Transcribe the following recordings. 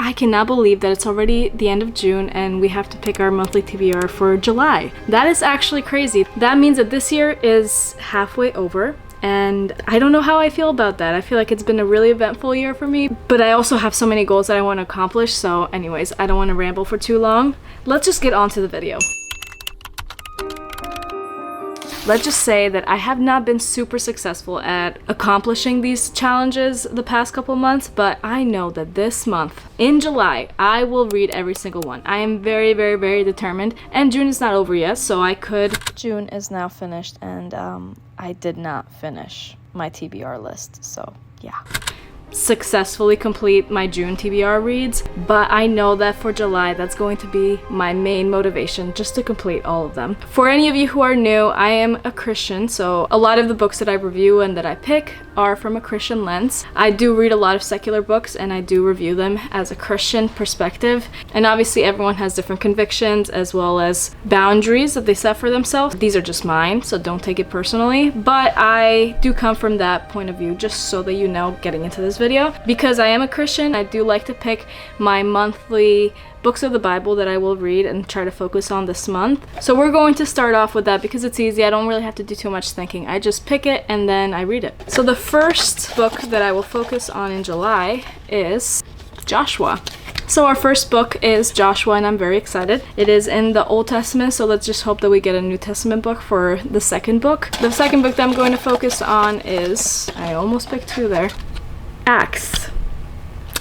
I cannot believe that it's already the end of June and we have to pick our monthly TBR for July. That is actually crazy. That means that this year is halfway over. And I don't know how I feel about that. I feel like it's been a really eventful year for me, but I also have so many goals that I want to accomplish. So anyways, I don't want to ramble for too long. Let's just get on to the video. Let's just say that I have not been super successful at accomplishing these challenges the past couple months, but I know that this month, in July, I will read every single one. I am very, very, very determined, and June is not over yet, so I could... June is now finished, and I did not finish my TBR list, so yeah. Successfully complete my June TBR reads, but I know that for July that's going to be my main motivation, just to complete all of them. For any of you who are new, I am a Christian, so a lot of the books that I review and that I pick are from a Christian lens. I do read a lot of secular books and I do review them as a Christian perspective, and obviously everyone has different convictions as well as boundaries that they set for themselves. These are just mine, so don't take it personally, but I do come from that point of view, just so that you know getting into this video. Because I am a Christian, I do like to pick my monthly books of the Bible that I will read and try to focus on this month. So we're going to start off with that because it's easy. I don't really have to do too much thinking. I just pick it and then I read it. So the first book that I will focus on in July is Joshua. So our first book is Joshua, and I'm very excited. It is in the Old Testament, so let's just hope that we get a New Testament book for the second book. The second book that I'm going to focus on is, I almost picked two there, Acts.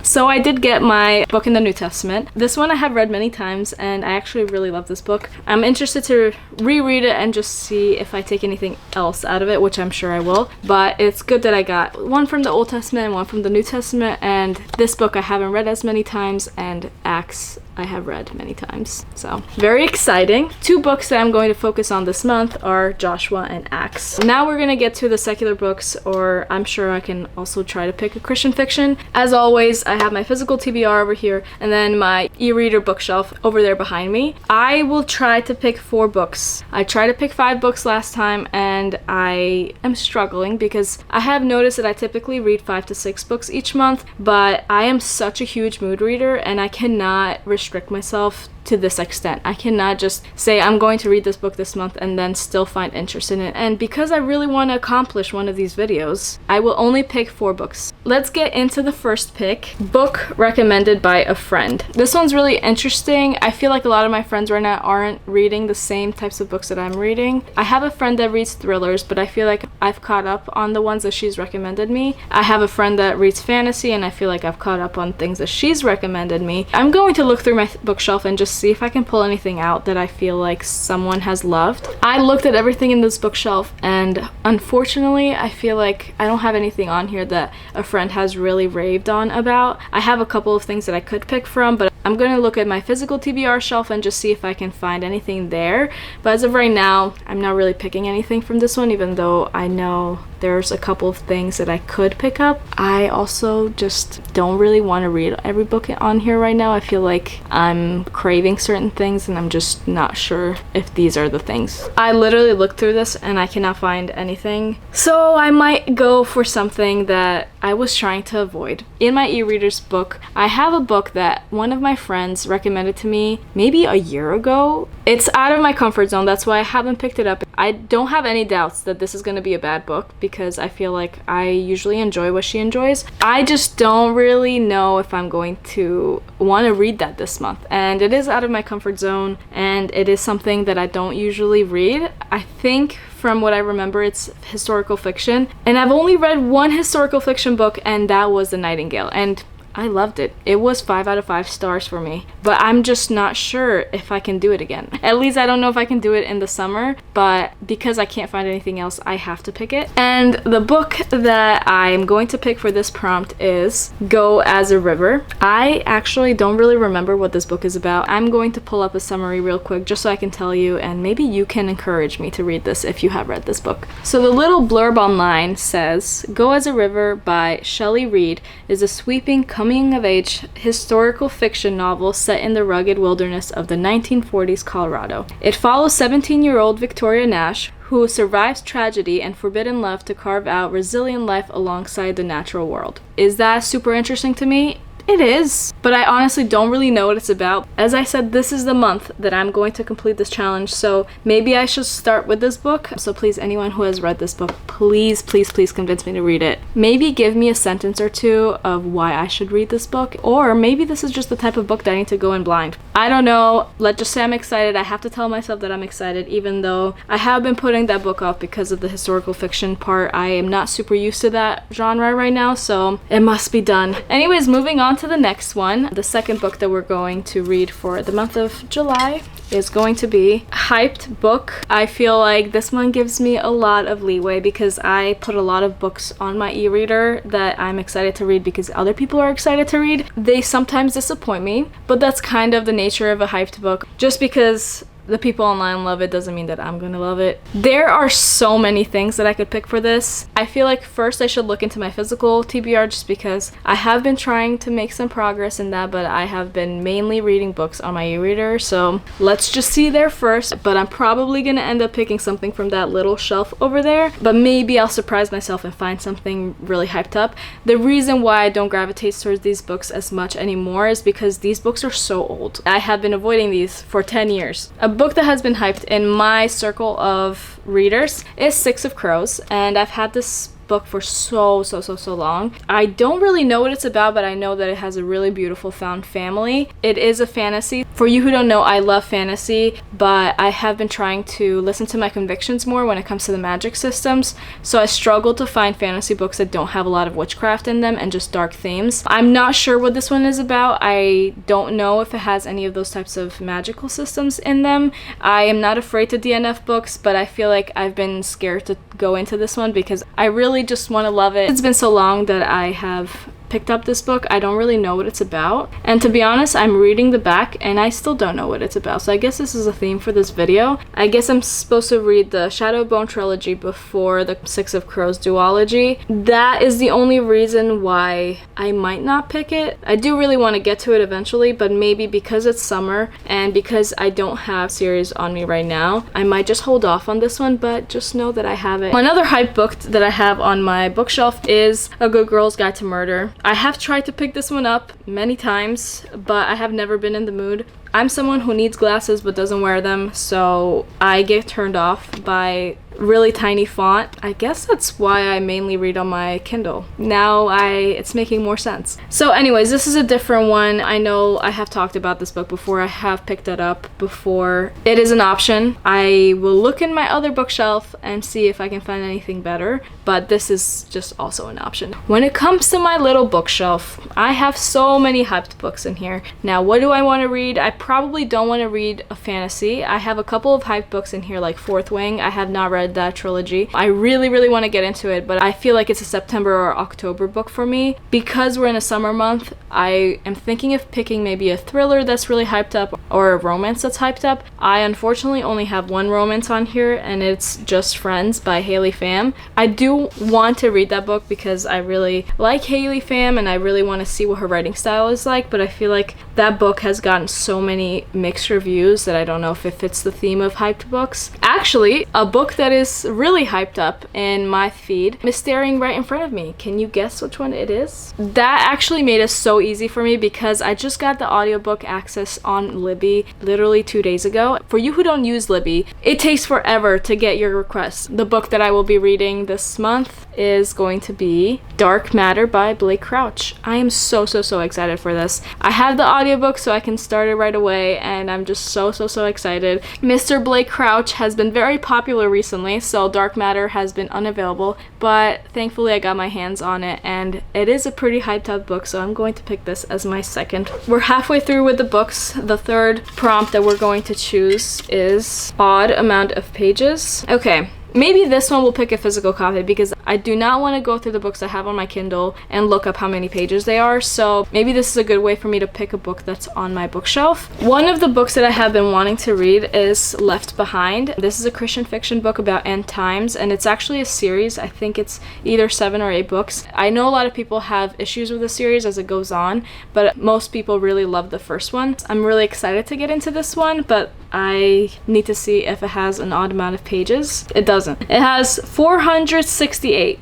So I did get my book in the New Testament. This one I have read many times and I actually really love this book. I'm interested to reread it and just see if I take anything else out of it, which I'm sure I will. But it's good that I got one from the Old Testament and one from the New Testament, and this book I haven't read as many times, and Acts I have read many times. So very exciting. Two books that I'm going to focus on this month are Joshua and Acts. Now we're gonna get to the secular books, or I'm sure I can also try to pick a Christian fiction. As always, I have my physical TBR over here and then my e-reader bookshelf over there behind me. I will try to pick 4 books. I tried to pick 5 books last time and I am struggling because I have noticed that I typically read 5 to 6 books each month, but I am such a huge mood reader and I cannot restrict myself to this extent. I cannot just say I'm going to read this book this month and then still find interest in it. And because I really want to accomplish one of these videos, I will only pick 4 books. Let's get into the first pick. Book recommended by a friend. This one's really interesting. I feel like a lot of my friends right now aren't reading the same types of books that I'm reading. I have a friend that reads thrillers, but I feel like I've caught up on the ones that she's recommended me. I have a friend that reads fantasy and I feel like I've caught up on things that she's recommended me. I'm going to look through my bookshelf and just see if I can pull anything out that I feel like someone has loved. I looked at everything in this bookshelf and unfortunately I feel like I don't have anything on here that a friend has really raved on about. I have a couple of things that I could pick from, but I'm going to look at my physical TBR shelf and just see if I can find anything there. But as of right now, I'm not really picking anything from this one, even though I know there's a couple of things that I could pick up. I also just don't really want to read every book on here right now. I feel like I'm craving certain things and I'm just not sure if these are the things. I literally looked through this and I cannot find anything. So I might go for something that I was trying to avoid. In my e-readers book, I have a book that one of my friends recommended to me maybe a year ago. It's out of my comfort zone, that's why I haven't picked it up. I don't have any doubts that this is going to be a bad book because I feel like I usually enjoy what she enjoys. I just don't really know if I'm going to want to read that this month. And it is out of my comfort zone and it is something that I don't usually read. I think from what I remember, it's historical fiction. And I've only read one historical fiction book and that was The Nightingale. And I loved it. It was 5 out of 5 stars for me, but I'm just not sure if I can do it again. At least I don't know if I can do it in the summer, but because I can't find anything else, I have to pick it. And the book that I'm going to pick for this prompt is Go as a River. I actually don't really remember what this book is about. I'm going to pull up a summary real quick just so I can tell you, and maybe you can encourage me to read this if you have read this book. So the little blurb online says, Go as a River by Shelley is a sweeping coming-of-age historical fiction novel set in the rugged wilderness of the 1940s Colorado. It follows 17-year-old Victoria Nash, who survives tragedy and forbidden love to carve out resilient life alongside the natural world. Is that super interesting to me? It is, but I honestly don't really know what it's about. As I said, this is the month that I'm going to complete this challenge, so maybe I should start with this book. So please, anyone who has read this book, please, please, please convince me to read it. Maybe give me a sentence or two of why I should read this book, or maybe this is just the type of book that I need to go in blind. I don't know. Let's just say I'm excited. I have to tell myself that I'm excited, even though I have been putting that book off because of the historical fiction part. I am not super used to that genre right now, so it must be done. Anyways, moving on to the next one. The second book that we're going to read for the month of July is going to be Hyped Book. I feel like this one gives me a lot of leeway because I put a lot of books on my e-reader that I'm excited to read because other people are excited to read. They sometimes disappoint me, but that's kind of the nature of a hyped book. Just because the people online love it doesn't mean that I'm gonna love it. There are so many things that I could pick for this. I feel like first I should look into my physical TBR just because I have been trying to make some progress in that, but I have been mainly reading books on my e-reader, so let's just see there first. But I'm probably gonna end up picking something from that little shelf over there, but maybe I'll surprise myself and find something really hyped up. The reason why I don't gravitate towards these books as much anymore is because these books are so old. I have been avoiding these for 10 years. A book that has been hyped in my circle of readers is Six of Crows, and I've had this book for so long. I don't really know what it's about, but I know that it has a really beautiful found family. It is a fantasy. For you who don't know, I love fantasy, but I have been trying to listen to my convictions more when it comes to the magic systems, so I struggle to find fantasy books that don't have a lot of witchcraft in them and just dark themes. I'm not sure what this one is about. I don't know if it has any of those types of magical systems in them. I am not afraid to DNF books, but I feel like I've been scared to go into this one because I really just want to love it. It's been so long that I have picked up this book. I don't really know what it's about, and to be honest, I'm reading the back and I still don't know what it's about, so I guess this is a theme for this video. I guess I'm supposed to read the Shadowbone trilogy before the Six of Crows duology. That is the only reason why I might not pick it. I do really want to get to it eventually, but maybe because it's summer and because I don't have series on me right now, I might just hold off on this one, but just know that I have it. Another hype book that I have on my bookshelf is A Good Girl's Guide to Murder. I have tried to pick this one up many times, but I have never been in the mood. I'm someone who needs glasses but doesn't wear them, so I get turned off by really tiny font. I guess that's why I mainly read on my Kindle. Now it's making more sense. So anyways, this is a different one. I know I have talked about this book before. I have picked it up before. It is an option. I will look in my other bookshelf and see if I can find anything better, but this is just also an option. When it comes to my little bookshelf, I have so many hyped books in here. Now, what do I want to read? I probably don't want to read a fantasy. I have a couple of hyped books in here, like Fourth Wing. I have not read that trilogy. I really want to get into it, but I feel like it's a September or October book for me. Because we're in a summer month, I am thinking of picking maybe a thriller that's really hyped up or a romance that's hyped up. I unfortunately only have one romance on here, and it's Just Friends by Haley Pham. I do want to read that book because I really like Haley Pham and I really want to see what her writing style is like, but I feel like that book has gotten so many mixed reviews that I don't know if it fits the theme of hyped books. Actually, a book that is really hyped up in my feed is staring right in front of me. Can you guess which one it is? That actually made it so easy for me because I just got the audiobook access on Libby literally 2 days ago. For you who don't use Libby, it takes forever to get your requests. The book that I will be reading this month is going to be Dark Matter by Blake Crouch. I am so excited for this. I have the audiobook so I can start it right away, and I'm just so excited. Mr. Blake Crouch has been very popular recently, so Dark Matter has been unavailable, but thankfully I got my hands on it, and it is a pretty hyped up book, so I'm going to pick this as my second. We're halfway through with the books. The third prompt that we're going to choose is odd amount of pages. Okay. Maybe this one will pick a physical copy because I do not want to go through the books I have on my Kindle and look up how many pages they are, so maybe this is a good way for me to pick a book that's on my bookshelf. One of the books that I have been wanting to read is Left Behind. This is a Christian fiction book about end times, and it's actually a series. I think it's either 7 or 8 books. I know a lot of people have issues with the series as it goes on, but most people really love the first one. I'm really excited to get into this one, but I need to see if it has an odd amount of pages. It doesn't. It has 468.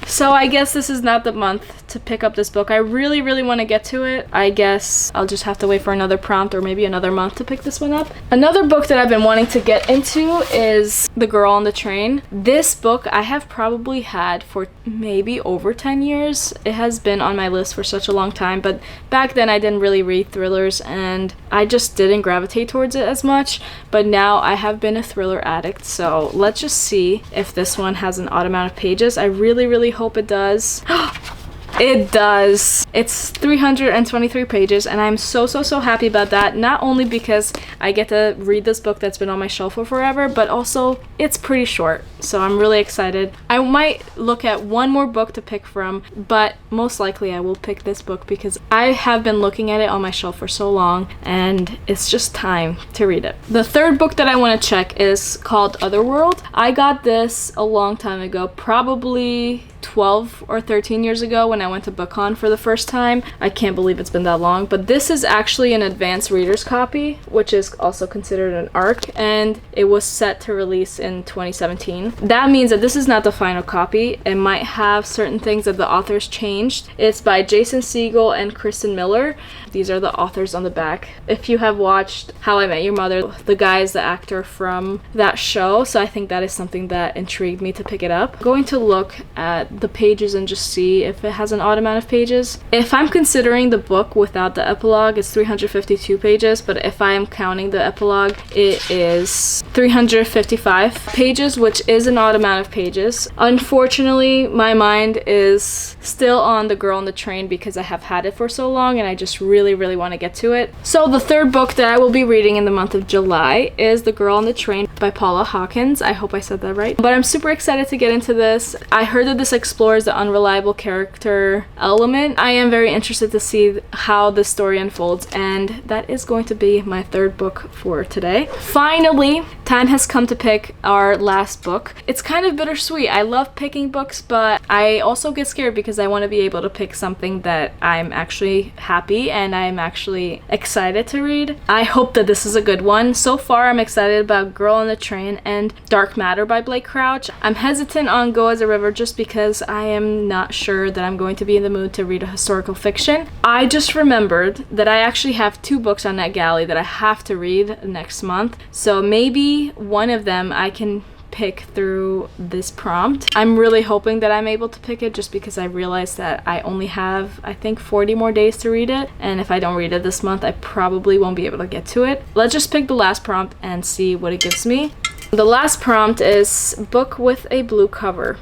So I guess this is not the month to pick up this book. I really, really want to get to it. I guess I'll just have to wait for another prompt or maybe another month to pick this one up. Another book that I've been wanting to get into is The Girl on the Train. This book I have probably had for maybe over 10 years. It has been on my list for such a long time, but back then I didn't really read thrillers and I just didn't gravitate towards it as much. But now I have been a thriller addict, so let's just see if this one has an odd amount of pages. I really, really hope it does. It does. It's 323 pages and I'm so happy about that. Not only because I get to read this book that's been on my shelf for forever, but also it's pretty short. So I'm really excited. I might look at one more book to pick from, but most likely I will pick this book because I have been looking at it on my shelf for so long and it's just time to read it. The third book that I want to check is called Otherworld. I got this a long time ago, probably 12 or 13 years ago when I went to BookCon for the first time. I can't believe it's been that long, but this is actually an advanced reader's copy, which is also considered an ARC, and it was set to release in 2017. That means that this is not the final copy. It might have certain things that the authors changed. It's by Jason Segel and Kristin Miller. These are the authors on the back. If you have watched How I Met Your Mother, the guy is the actor from that show, so I think that is something that intrigued me to pick it up. I'm going to look at the pages and just see if it has an odd amount of pages. If I'm considering the book without the epilogue, it's 352 pages, but if I am counting the epilogue, it is 355 pages, which is an odd amount of pages. Unfortunately, my mind is still on The Girl on the Train because I have had it for so long and I just really want to get to it. So the third book that I will be reading in the month of July is The Girl on the Train by Paula Hawkins. I hope I said that right. But I'm super excited to get into this. I heard that this explores the unreliable character element. I am very interested to see how this story unfolds, and that is going to be my third book for today. Finally, time has come to pick our last book. It's kind of bittersweet. I love picking books, but I also get scared because I want to be able to pick something that I'm actually happy and I'm actually excited to read. I hope that this is a good one. So far, I'm excited about Girl on the Train and Dark Matter by Blake Crouch. I'm hesitant on Go as a River just because I am not sure that I'm going to be in the mood to read a historical fiction. I just remembered that I actually have 2 books on NetGalley that I have to read next month. So maybe one of them I can pick through this prompt. I'm really hoping that I'm able to pick it just because I realized that I only have, I think, 40 more days to read it. And if I don't read it this month, I probably won't be able to get to it. Let's just pick the last prompt and see what it gives me. The last prompt is book with a blue cover.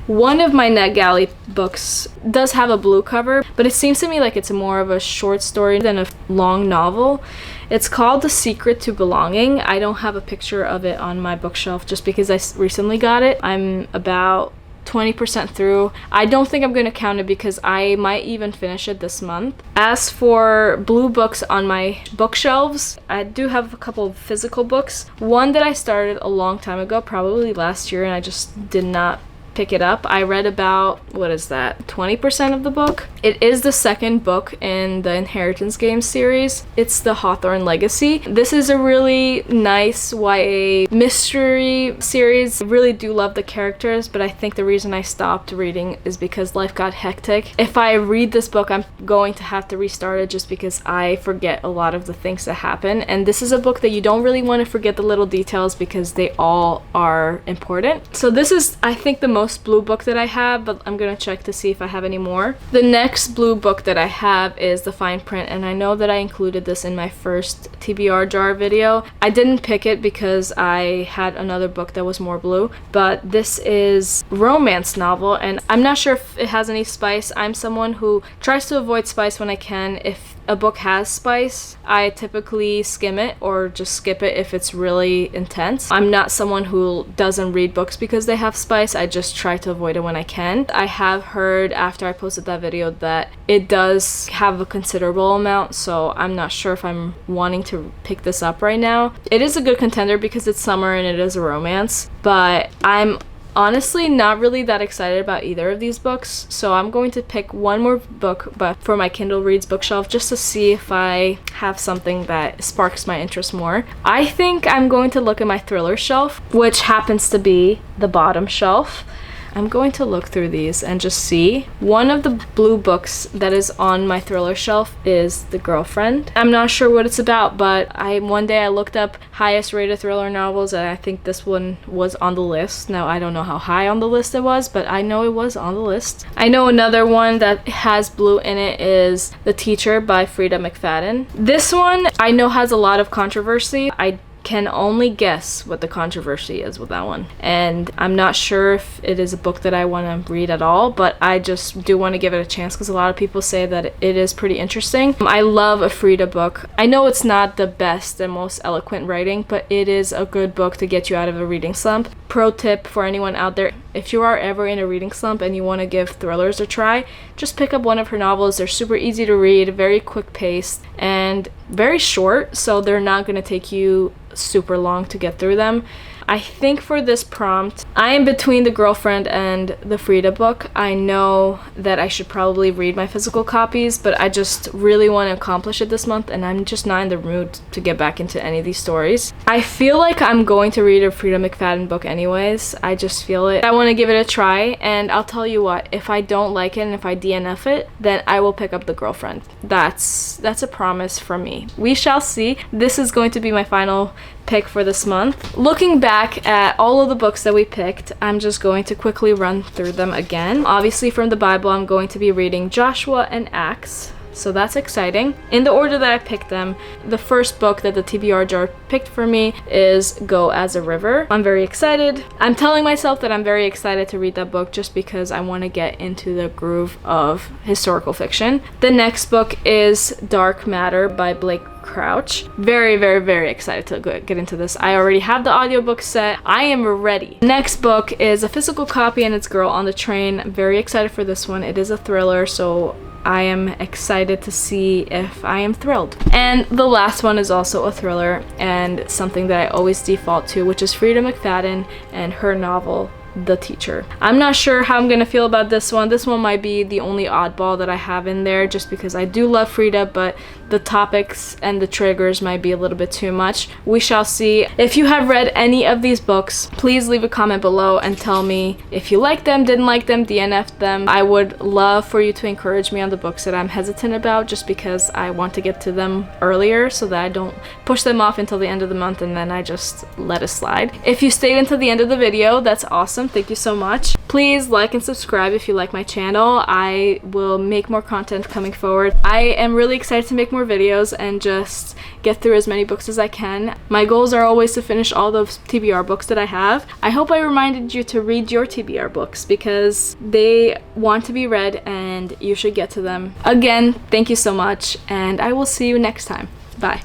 One of my NetGalley books does have a blue cover, but it seems to me like it's more of a short story than a long novel. It's called The Secret to Belonging. I don't have a picture of it on my bookshelf just because I recently got it. I'm about 20% through. I don't think I'm going to count it because I might even finish it this month. As for blue books on my bookshelves, I do have a couple of physical books. One that I started a long time ago, probably last year, and I just did not pick it up. I read about, 20% of the book. It is the second book in the Inheritance Games series. It's the Hawthorne Legacy. This is a really nice YA mystery series. I really do love the characters, but I think the reason I stopped reading is because life got hectic. If I read this book, I'm going to have to restart it just because I forget a lot of the things that happen. And this is a book that you don't really want to forget the little details because they all are important. So this is, I think, the most blue book that I have, but I'm gonna check to see if I have any more. The next blue book that I have is The Fine Print, and I know that I included this in my first TBR Jar video. I didn't pick it because I had another book that was more blue, but this is a romance novel, and I'm not sure if it has any spice. I'm someone who tries to avoid spice when I can. If a book has spice, I typically skim it or just skip it if it's really intense. I'm not someone who doesn't read books because they have spice. I just try to avoid it when I can. I have heard after I posted that video that it does have a considerable amount, so I'm not sure if I'm wanting to pick this up right now. It is a good contender because it's summer and it is a romance, but I'm honestly not really that excited about either of these books, so I'm going to pick one more book but for my Kindle Reads bookshelf just to see if I have something that sparks my interest more. I think I'm going to look at my thriller shelf, which happens to be the bottom shelf. I'm going to look through these and just see. One of the blue books that is on my thriller shelf is The Girlfriend. I'm not sure what it's about, but one day I looked up highest rated thriller novels, and I think this one was on the list. Now, I don't know how high on the list it was, but I know it was on the list. I know another one that has blue in it is The Teacher by Frida McFadden. This one I know has a lot of controversy. I can only guess what the controversy is with that one, and I'm not sure if it is a book that I want to read at all, but I just do want to give it a chance because a lot of people say that it is pretty interesting. I love a Frida book. I know it's not the best and most eloquent writing, but it is a good book to get you out of a reading slump. Pro tip for anyone out there: if you are ever in a reading slump and you want to give thrillers a try, just pick up one of her novels. They're super easy to read, very quick paced, and very short, so they're not going to take you super long to get through them. I think for this prompt, I am between The Girlfriend and the Frida book. I know that I should probably read my physical copies, but I just really want to accomplish it this month, and I'm just not in the mood to get back into any of these stories. I feel like I'm going to read a Frida McFadden book anyways. I just feel it. I want to give it a try, and I'll tell you what, if I don't like it and if I DNF it, then I will pick up The Girlfriend. That's a promise from me. We shall see. This is going to be my final pick for this month. Looking back at all of the books that we picked, I'm just going to quickly run through them again. Obviously from the Bible, I'm going to be reading Joshua and Acts, so that's exciting. In the order that I picked them, the first book that the TBR Jar picked for me is Go as a River. I'm very excited. I'm telling myself that I'm very excited to read that book just because I want to get into the groove of historical fiction. The next book is Dark Matter by Blake Crouch. Very, very, very excited to get into this. I already have the audiobook set. I am ready. Next book is a physical copy, and it's Girl on the Train. I'm very excited for this one. It is a thriller, so I am excited to see if I am thrilled. And the last one is also a thriller and something that I always default to, which is Frida McFadden and her novel The Teacher. I'm not sure how I'm gonna feel about this one. This one might be the only oddball that I have in there just because I do love Frida, but the topics and the triggers might be a little bit too much. We shall see. If you have read any of these books, please leave a comment below and tell me if you liked them, didn't like them, DNF'd them. I would love for you to encourage me on the books that I'm hesitant about just because I want to get to them earlier so that I don't push them off until the end of the month and then I just let it slide. If you stayed until the end of the video, that's awesome. Thank you so much. Please like and subscribe if you like my channel. I will make more content coming forward. I am really excited to make more videos and just get through as many books as I can. My goals are always to finish all those TBR books that I have. I hope I reminded you to read your TBR books because they want to be read and you should get to them. Again, thank you so much, and I will see you next time. Bye.